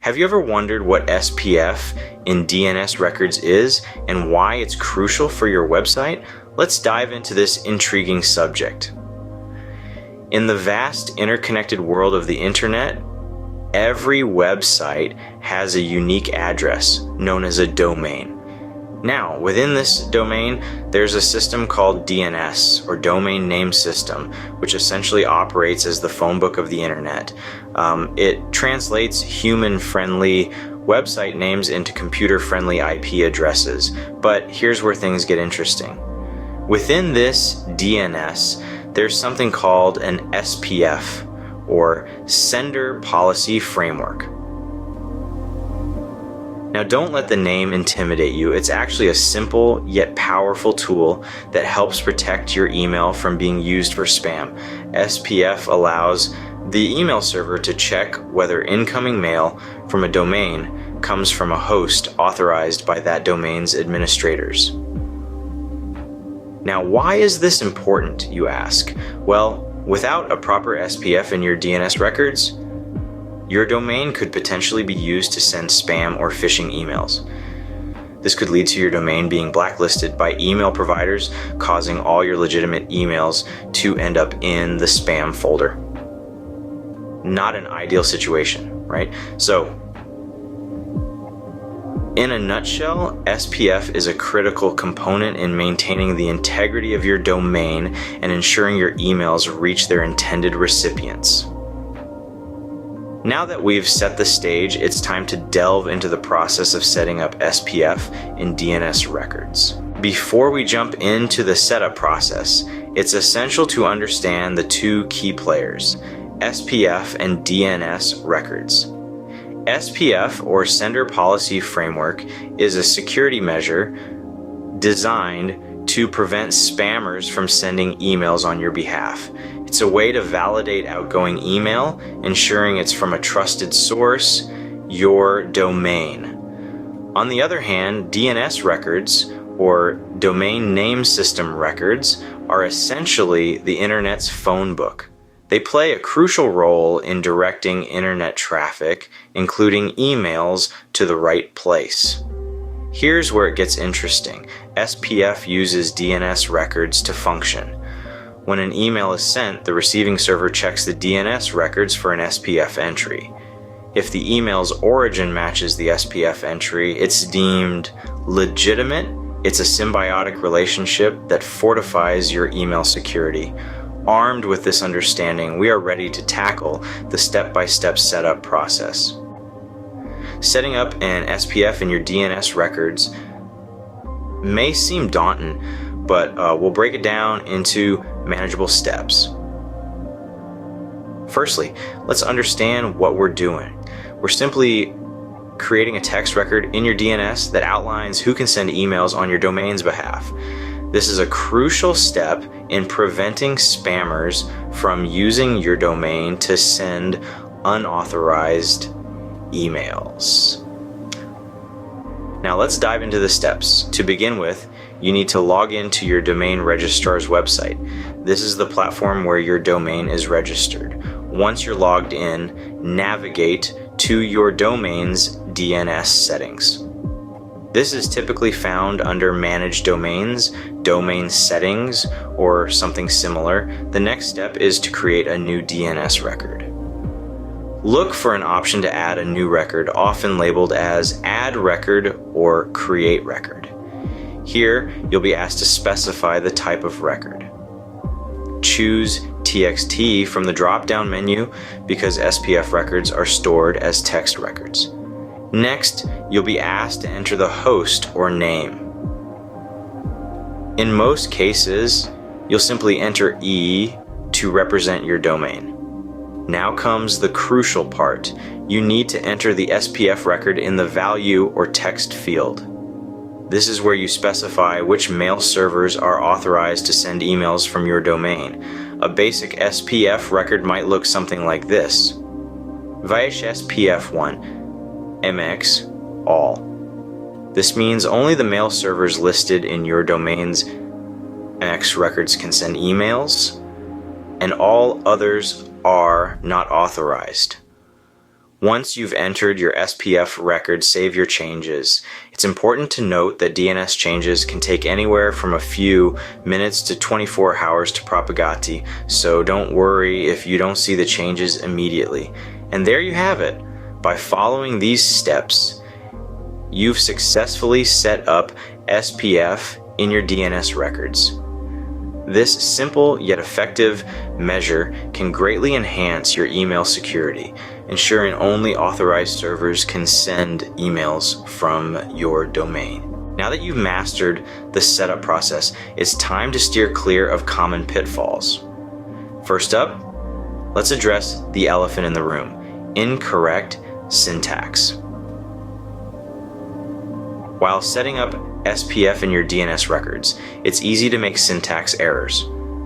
Have you ever wondered what SPF in DNS Records is and why it's crucial for your website? Let's dive into this intriguing subject. In the vast interconnected world of the internet, every website has a unique address known as a domain. Now, within this domain, there's a system called DNS, or Domain Name System, which essentially operates as the phone book of the internet. It translates human-friendly website names into computer-friendly IP addresses. But here's where things get interesting. Within this DNS, there's something called an SPF, or Sender Policy Framework. Now, don't let the name intimidate you. It's actually a simple yet powerful tool that helps protect your email from being used for spam. SPF allows the email server to check whether incoming mail from a domain comes from a host authorized by that domain's administrators. Now, why is this important, you ask? Well, without a proper SPF in your DNS records, your domain could potentially be used to send spam or phishing emails. This could lead to your domain being blacklisted by email providers, causing all your legitimate emails to end up in the spam folder. Not an ideal situation, right? So, in a nutshell, SPF is a critical component in maintaining the integrity of your domain and ensuring your emails reach their intended recipients. Now that we've set the stage, it's time to delve into the process of setting up SPF in DNS records. Before we jump into the setup process, it's essential to understand the two key players, SPF and DNS records. SPF, or Sender Policy Framework, is a security measure designed to prevent spammers from sending emails on your behalf. It's a way to validate outgoing email, ensuring it's from a trusted source, your domain. On the other hand, DNS records, or Domain Name System records, are essentially the internet's phone book. They play a crucial role in directing internet traffic, including emails, to the right place. Here's where it gets interesting. SPF uses DNS records to function. When an email is sent, the receiving server checks the DNS records for an SPF entry. If the email's origin matches the SPF entry, it's deemed legitimate. It's a symbiotic relationship that fortifies your email security. Armed with this understanding, we are ready to tackle the step-by-step setup process. Setting up an SPF in your DNS records may seem daunting, but we'll break it down into manageable steps. Firstly, let's understand what we're doing. We're simply creating a text record in your DNS that outlines who can send emails on your domain's behalf. This is a crucial step in preventing spammers from using your domain to send unauthorized emails. Now let's dive into the steps. To begin with, you need to log into your domain registrar's website. This is the platform where your domain is registered. Once you're logged in, navigate to your domain's DNS settings. This is typically found under Manage Domains, Domain Settings, or something similar. The next step is to create a new DNS record. Look for an option to add a new record, often labeled as Add Record or Create Record. Here, you'll be asked to specify the type of record. Choose TXT from the drop-down menu because SPF records are stored as text records. Next, you'll be asked to enter the host or name. In most cases, you'll simply enter E to represent your domain. Now comes the crucial part. You need to enter the SPF record in the value or text field. This is where you specify which mail servers are authorized to send emails from your domain. A basic SPF record might look something like this. Vaish SPF1 MX all. This means only the mail servers listed in your domain's MX records can send emails, and all others are not authorized. Once you've entered your SPF record, save your changes. It's important to note that DNS changes can take anywhere from a few minutes to 24 hours to propagate, so don't worry if you don't see the changes immediately. And there you have it. By following these steps, you've successfully set up SPF in your DNS records. This simple yet effective measure can greatly enhance your email security, ensuring only authorized servers can send emails from your domain. Now that you've mastered the setup process, it's time to steer clear of common pitfalls. First up, let's address the elephant in the room: incorrect syntax. While setting up SPF in your DNS records, it's easy to make syntax errors.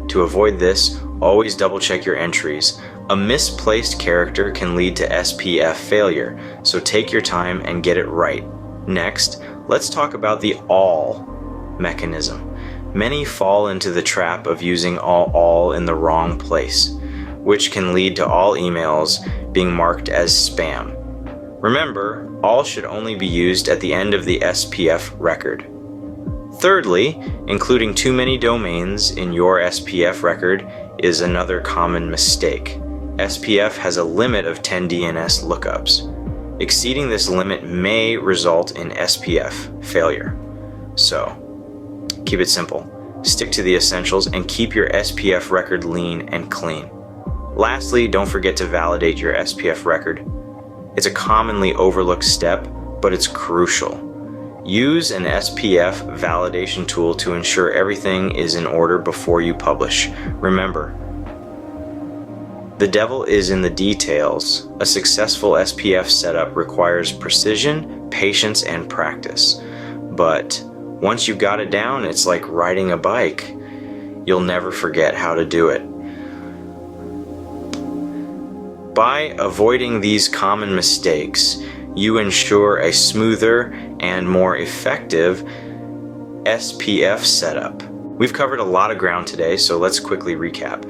To avoid this, always double check your entries. A misplaced character can lead to SPF failure, so take your time and get it right. Next, let's talk about the all mechanism. Many fall into the trap of using all in the wrong place, which can lead to all emails being marked as spam. Remember, all should only be used at the end of the SPF record. Thirdly, including too many domains in your SPF record is another common mistake. SPF has a limit of 10 DNS lookups. Exceeding this limit may result in SPF failure. So, keep it simple. Stick to the essentials and keep your SPF record lean and clean. Lastly, don't forget to validate your SPF record. It's a commonly overlooked step, but it's crucial. Use an SPF validation tool to ensure everything is in order before you publish. Remember, the devil is in the details. A successful SPF setup requires precision, patience, and practice. But once you've got it down, it's like riding a bike. You'll never forget how to do it. By avoiding these common mistakes, you ensure a smoother and more effective SPF setup. We've covered a lot of ground today, so let's quickly recap.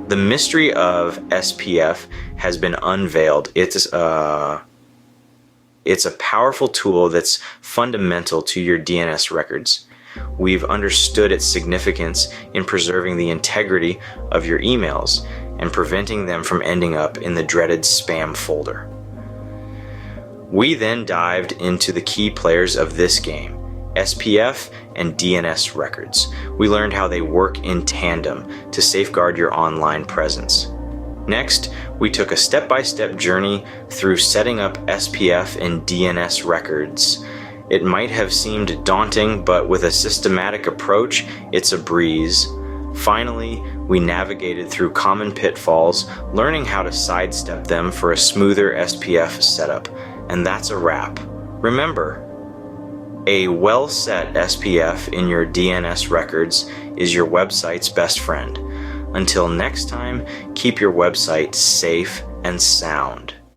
The mystery of SPF has been unveiled. It's a powerful tool that's fundamental to your DNS records. We've understood its significance in preserving the integrity of your emails and preventing them from ending up in the dreaded spam folder. We then dived into the key players of this game, SPF and DNS records. We learned how they work in tandem to safeguard your online presence. Next, we took a step-by-step journey through setting up SPF and DNS records. It might have seemed daunting, but with a systematic approach, it's a breeze. Finally, we navigated through common pitfalls, learning how to sidestep them for a smoother SPF setup. And that's a wrap. Remember, a well-set SPF in your DNS records is your website's best friend. Until next time, keep your website safe and sound.